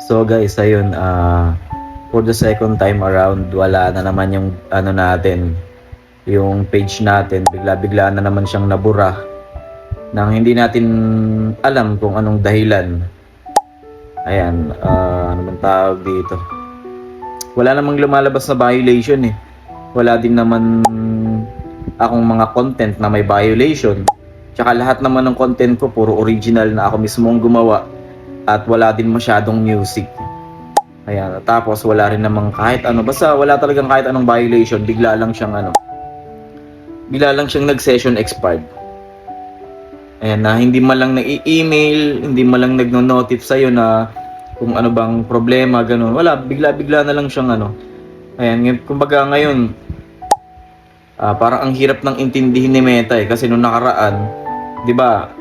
So guys, ayun, for the second time around, wala na naman yung ano natin, yung page natin. Bigla-bigla na naman siyang nabura nang hindi natin alam kung anong dahilan. Ayan, ano bang tawag dito? Wala namang lumalabas na violation eh. Wala din naman akong mga content na may violation. Tsaka lahat naman ng content ko puro original na ako mismo ang gumawa at wala din masyadong music. Ayan, tapos wala rin namang kahit ano, basta wala talagang kahit anong violation, bigla lang siyang nag-session expired. Ayan, na hindi man lang nai-email, hindi man lang nagno-notif sa'yo na kung ano bang problema, ganun. Wala, bigla-bigla na lang siyang ano. Ayan, kumbaga ngayon, parang ang hirap ng intindihin ni Meta eh, kasi nung nakaraan, di ba,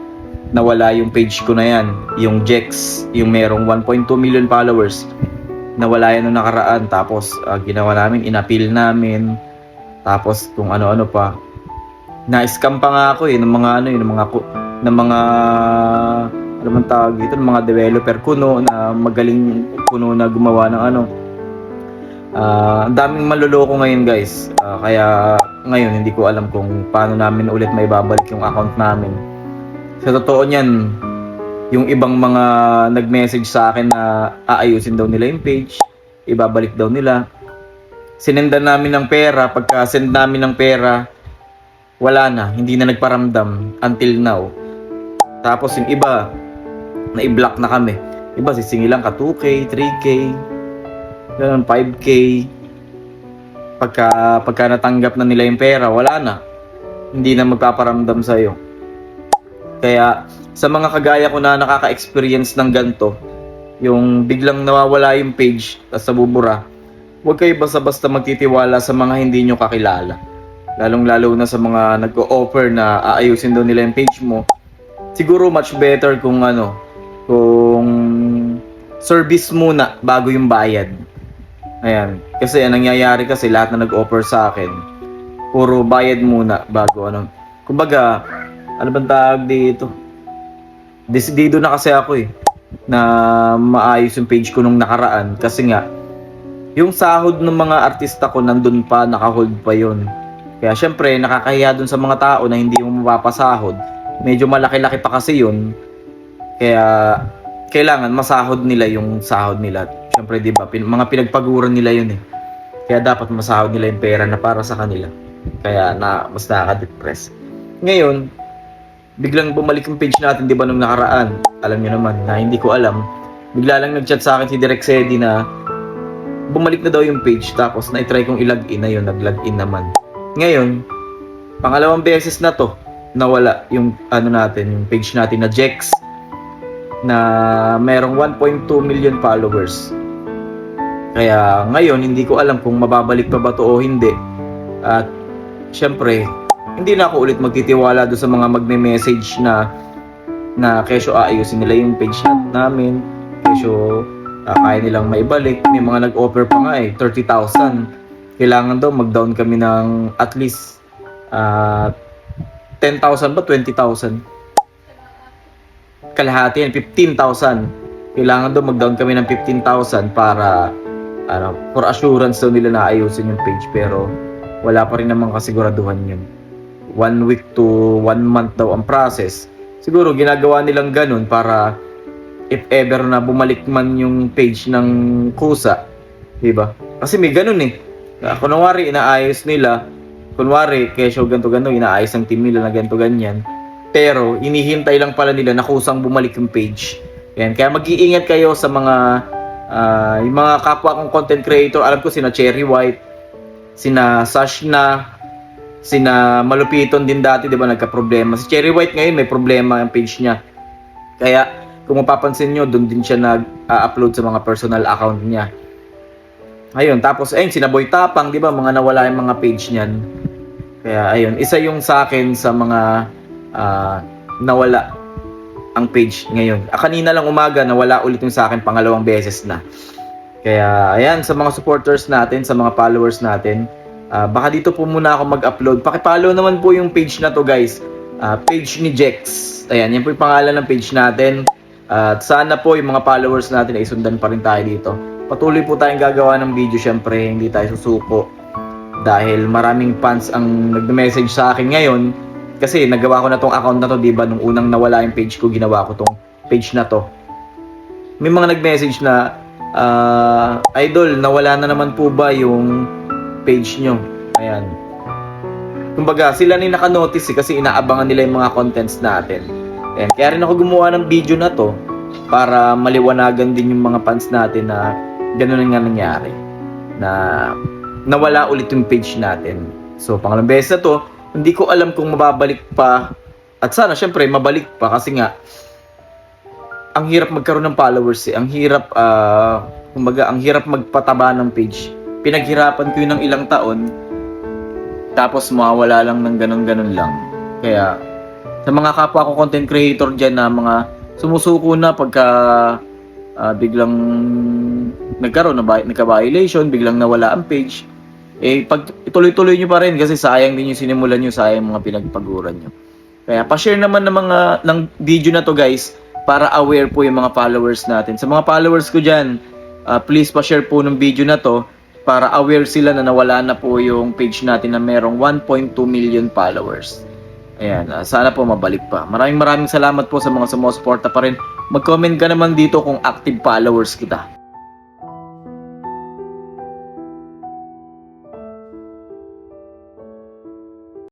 nawala yung page ko na yan, yung Jex, yung merong 1.2 million followers. Nawala yan nung nakaraan, tapos ginawa namin, inappeal namin, tapos kung ano-ano pa. Na-scam pa nga ako eh ng mga ano eh, ng mga ano man tawag dito, ng mga developer kuno na magaling kuno na gumawa ng ano. Ang daming manloloko ngayon guys. Kaya ngayon hindi ko alam kung paano namin ulit may babalik yung account namin. Sa totoo niyan, yung ibang mga nag-message sa akin na aayusin daw nila yung page, ibabalik daw nila. Sinendan namin ng pera, pagka send namin ng pera, wala na, hindi na nagparamdam until now. Tapos yung iba, na-i-block na kami. Iba sisingilan ka 2K, 3K, ganun, 5K. Pagka natanggap na nila yung pera, wala na. Hindi na magpaparamdam sa'yo. Kaya sa mga kagaya ko na nakaka-experience ng ganito, yung biglang nawawala yung page tapos nabubura, huwag kayo basta-basta magtitiwala sa mga hindi nyo kakilala. Lalong-lalo na sa mga nag-o-offer na aayusin daw nila yung page mo. Siguro much better kung service muna bago yung bayad. Ayan, kasi ang nangyayari kasi lahat na nag-offer sa akin, puro bayad muna bago ano. Kumbaga, ano bang tawag dito? Desidido na kasi ako eh na maayos yung page ko nung nakaraan kasi nga yung sahod ng mga artista ko nandun pa, naka-hold pa yon. Kaya syempre nakakahiya dun sa mga tao na hindi mo mapapasahod. Medyo malaki-laki pa kasi yun. Kaya kailangan masahod nila yung sahod nila. Syempre 'di ba, mga pinagpaguran nila yun eh. Kaya dapat masahod nila yung pera na para sa kanila. Kaya mas nakaka-depress. Ngayon, biglang bumalik yung page natin, di ba, nung nakaraan. Alam niyo naman na hindi ko alam. Bigla lang nag-chat sa akin si Direk Sedi na bumalik na daw yung page. Tapos na-try kong i-login na yun, nag-login naman. Ngayon, pangalawang beses na to, nawala yung yung page natin na Jex na merong 1.2 million followers. Kaya ngayon, hindi ko alam kung mababalik pa ba to o hindi. At syempre, hindi na ako ulit magtitiwala doon sa mga magme-message na kesyo aayusin nila yung page namin, kesyo kaya nilang maibalik. May mga nag-offer pa nga eh, 30,000. Kailangan daw mag-down kami ng at least 10,000 ba? 20,000? Kalahati yan, 15,000. Kailangan daw mag-down kami ng 15,000 para for assurance daw nila na ayusin yung page. Pero wala pa rin naman kasiguraduhan yun. 1 week to 1 month daw ang process. Siguro ginagawa nilang ganun para if ever na bumalik man yung page ng kusa, di ba? Kasi may ganun eh. Kunwari inaayos nila, kunwari kesyo ganto inaayos ng team nila na ganto ganyan. Pero hinihintay lang pala nila na kusang bumalik yung page. Yan, kaya mag-iingat kayo sa mga yung mga kapwa kong content creator. Alam ko sina Cherry White, sina Sashna, sina Malupiton din dati, di ba, nagka-problema. Si Cherry White ngayon may problema ang page niya. Kaya kung mapapansin nyo, doon din siya nag-upload sa mga personal account niya. Ayun, tapos ayun, sina Boy Tapang, di ba, mga nawala yung mga page niyan. Kaya ayun, isa yung sa akin sa mga nawala ang page ngayon. Kanina lang umaga, nawala ulit yung sa akin pangalawang beses na. Kaya ayan, sa mga supporters natin, sa mga followers natin, baka dito po muna ako mag-upload. Paki-follow naman po yung page na to guys. Page ni Jex. Ayan, yan po yung pangalan ng page natin. At sana po yung mga followers natin ay sundan pa rin tayo dito. Patuloy po tayong gagawa ng video, syempre hindi tayo susuko. Dahil maraming fans ang nagme-message sa akin ngayon. Kasi nagawa ko na tong account na to, di ba? Nung unang nawala yung page ko, ginawa ko tong page na to. May mga nag-message na, Idol, nawala na naman po ba yung page nyo? Ayan. Kumbaga, sila na yung naka-notice kasi inaabangan nila yung mga contents natin. Ayan. Kaya rin ako gumawa ng video na to para maliwanagan din yung mga fans natin na ganun nga nangyari. Na nawala ulit yung page natin. So, pangalang beses na to, hindi ko alam kung mababalik pa. At sana, syempre, mabalik pa kasi nga, ang hirap magkaroon ng followers eh. Ang hirap, kumbaga, ang hirap magpataba ng page. Pinaghirapan ko yun ng ilang taon, tapos mawawala lang ng ganun-ganun lang. Kaya, sa mga kapwa ko content creator dyan na mga sumusuko na pagka biglang nagkaroon na nagka-violation, biglang nawala ang page, pag ituloy-tuloy nyo pa rin kasi sayang din yung sinimulan nyo, sayang mga pinagpaguran nyo. Kaya pa-share naman ng video na to guys para aware po yung mga followers natin. Sa mga followers ko dyan, please pa-share po ng video na to para aware sila na nawala na po yung page natin na merong 1.2 million followers. Ayan, sana po mabalik pa. Maraming salamat po sa mga sumusuporta pa rin. Mag-comment ka naman dito kung active followers kita.